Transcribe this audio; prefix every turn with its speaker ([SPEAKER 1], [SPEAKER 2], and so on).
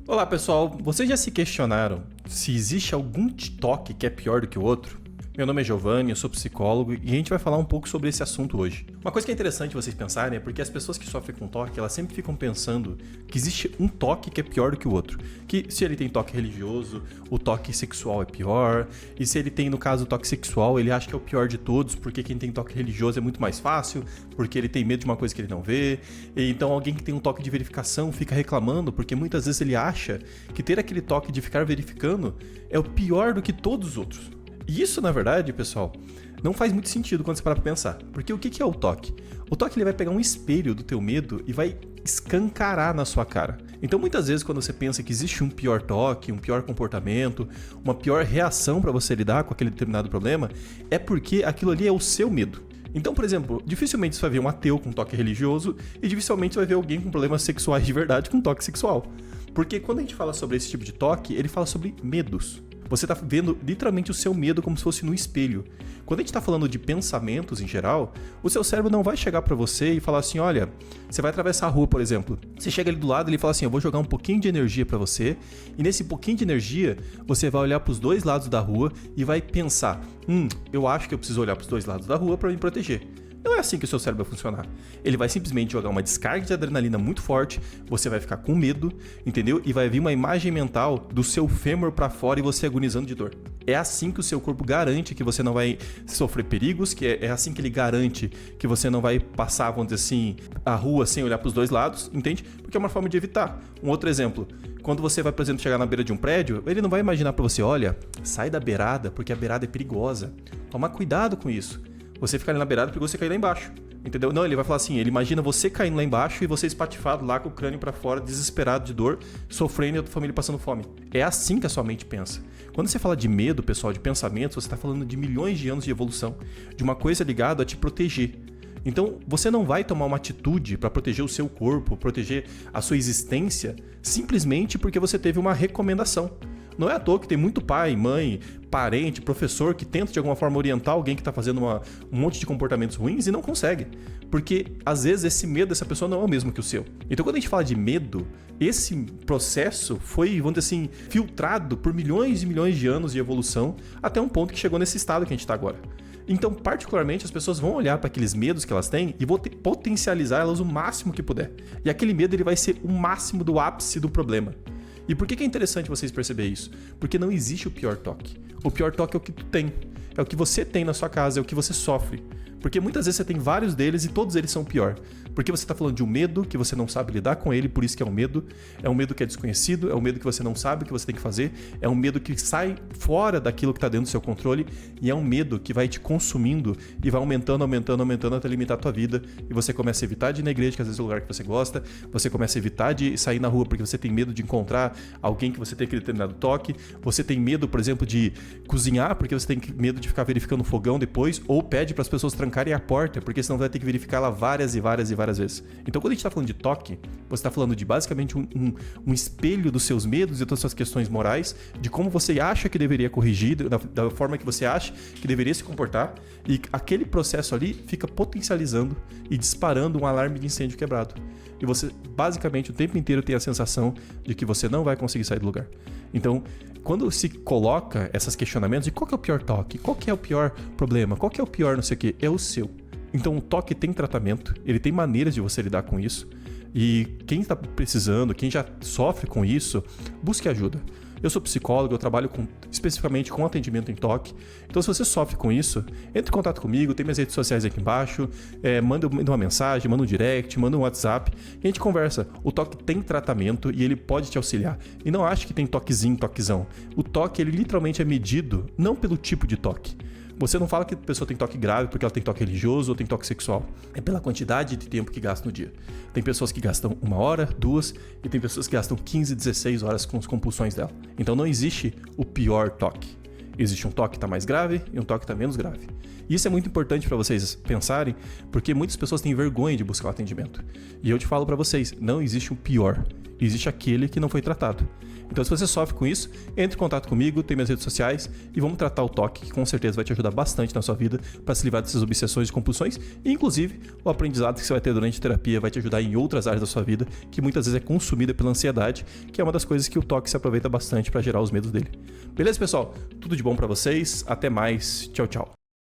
[SPEAKER 1] Olá pessoal, vocês já se questionaram se existe algum toque que é pior do que o outro? Meu nome é Giovanni, eu sou psicólogo e a gente vai falar um pouco sobre esse assunto hoje. Uma coisa que é interessante vocês pensarem é porque as pessoas que sofrem com toque, elas sempre ficam pensando que existe um toque que é pior do que o outro. Que se ele tem toque religioso, o toque sexual é pior, e se ele tem, no caso, o toque sexual, ele acha que é o pior de todos, porque quem tem toque religioso é muito mais fácil, porque ele tem medo de uma coisa que ele não vê, e então alguém que tem um toque de verificação fica reclamando, porque muitas vezes ele acha que ter aquele toque de ficar verificando é o pior do que todos os outros. E isso, na verdade, pessoal, não faz muito sentido quando você parar pra pensar. Porque o que é o toque? O toque ele vai pegar um espelho do teu medo e vai escancarar na sua cara. Então, muitas vezes, quando você pensa que existe um pior toque, um pior comportamento, uma pior reação para você lidar com aquele determinado problema, é porque aquilo ali é o seu medo. Então, por exemplo, dificilmente você vai ver um ateu com toque religioso e dificilmente você vai ver alguém com problemas sexuais de verdade com toque sexual. Porque quando a gente fala sobre esse tipo de toque, ele fala sobre medos. Você está vendo literalmente o seu medo como se fosse no espelho. Quando a gente está falando de pensamentos em geral, o seu cérebro não vai chegar para você e falar assim, olha, você vai atravessar a rua, por exemplo. Você chega ali do lado e ele fala assim, eu vou jogar um pouquinho de energia para você, e nesse pouquinho de energia, você vai olhar para os dois lados da rua e vai pensar, eu acho que eu preciso olhar para os dois lados da rua para me proteger. Não é assim que o seu cérebro vai funcionar. Ele vai simplesmente jogar uma descarga de adrenalina muito forte, você vai ficar com medo, entendeu? E vai vir uma imagem mental do seu fêmur pra fora e você agonizando de dor. É assim que o seu corpo garante que você não vai sofrer perigos, que é assim que ele garante que você não vai passar, vamos dizer assim, a rua sem olhar pros dois lados, entende? Porque é uma forma de evitar. Um outro exemplo, quando você vai, por exemplo, chegar na beira de um prédio, ele não vai imaginar pra você, olha, sai da beirada porque a beirada é perigosa. Toma cuidado com isso. Você ficar ali na beirada porque você cair lá embaixo, entendeu? Não, ele vai falar assim, ele imagina você caindo lá embaixo e você espatifado lá com o crânio pra fora, desesperado de dor, sofrendo e a tua família passando fome. É assim que a sua mente pensa. Quando você fala de medo, pessoal, de pensamentos, você tá falando de milhões de anos de evolução, de uma coisa ligada a te proteger. Então, você não vai tomar uma atitude para proteger o seu corpo, proteger a sua existência, simplesmente porque você teve uma recomendação. Não é à toa que tem muito pai, mãe, parente, professor que tenta de alguma forma orientar alguém que está fazendo um monte de comportamentos ruins e não consegue. Porque às vezes esse medo dessa pessoa não é o mesmo que o seu. Então quando a gente fala de medo, esse processo foi, vamos dizer assim, filtrado por milhões e milhões de anos de evolução até um ponto que chegou nesse estado que a gente está agora. Então, particularmente, as pessoas vão olhar para aqueles medos que elas têm e vão potencializar elas o máximo que puder. E aquele medo ele vai ser o máximo do ápice do problema. E por que é interessante vocês perceberem isso? Porque não existe o pior toque. O pior toque é o que tu tem. É o que você tem na sua casa, é o que você sofre. Porque muitas vezes você tem vários deles e todos eles são pior. Porque você está falando de um medo que você não sabe lidar com ele, por isso que é um medo. É um medo que é desconhecido, é um medo que você não sabe o que você tem que fazer. É um medo que sai fora daquilo que está dentro do seu controle. E é um medo que vai te consumindo e vai aumentando até limitar a tua vida. E você começa a evitar de ir na igreja, que às vezes é o lugar que você gosta. Você começa a evitar de sair na rua porque você tem medo de encontrar alguém que você tem aquele determinado toque. Você tem medo, por exemplo, de cozinhar porque você tem medo de ficar verificando o fogão depois. Ou pede para as pessoas trancarem a porta, porque senão vai ter que verificar ela várias vezes. Então, quando a gente está falando de toque, você está falando de basicamente um espelho dos seus medos e das suas questões morais, de como você acha que deveria corrigir, da forma que você acha que deveria se comportar, e aquele processo ali fica potencializando e disparando um alarme de incêndio quebrado. E você, basicamente, o tempo inteiro tem a sensação de que você não vai conseguir sair do lugar. Então, quando se coloca esses questionamentos de qual que é o pior toque, qual que é o pior problema, qual que é o pior não sei o que, é o seu. Então o toque tem tratamento, ele tem maneiras de você lidar com isso. E quem está precisando, quem já sofre com isso, busque ajuda. Eu sou psicólogo, eu trabalho especificamente com atendimento em toque. Então, se você sofre com isso, entre em contato comigo, tem minhas redes sociais aqui embaixo, manda uma mensagem, manda um direct, manda um WhatsApp, e a gente conversa. O toque tem tratamento e ele pode te auxiliar. E não ache que tem toquezinho, toquezão. O toque, ele literalmente é medido não pelo tipo de toque. Você não fala que a pessoa tem toque grave porque ela tem toque religioso ou tem toque sexual. É pela quantidade de tempo que gasta no dia. Tem pessoas que gastam 1 hora, 2, e tem pessoas que gastam 15, 16 horas com as compulsões dela. Então não existe o pior toque. Existe um toque que está mais grave e um toque que está menos grave. E isso é muito importante para vocês pensarem, porque muitas pessoas têm vergonha de buscar o atendimento. E eu te falo para vocês, não existe o pior. e existe aquele que não foi tratado. Então, se você sofre com isso, entre em contato comigo, tem minhas redes sociais e vamos tratar o toque, que com certeza vai te ajudar bastante na sua vida para se livrar dessas obsessões e compulsões. E, inclusive, o aprendizado que você vai ter durante a terapia vai te ajudar em outras áreas da sua vida, que muitas vezes é consumida pela ansiedade, que é uma das coisas que o toque se aproveita bastante para gerar os medos dele. Beleza, pessoal? Tudo de bom para vocês. Até mais. Tchau, tchau.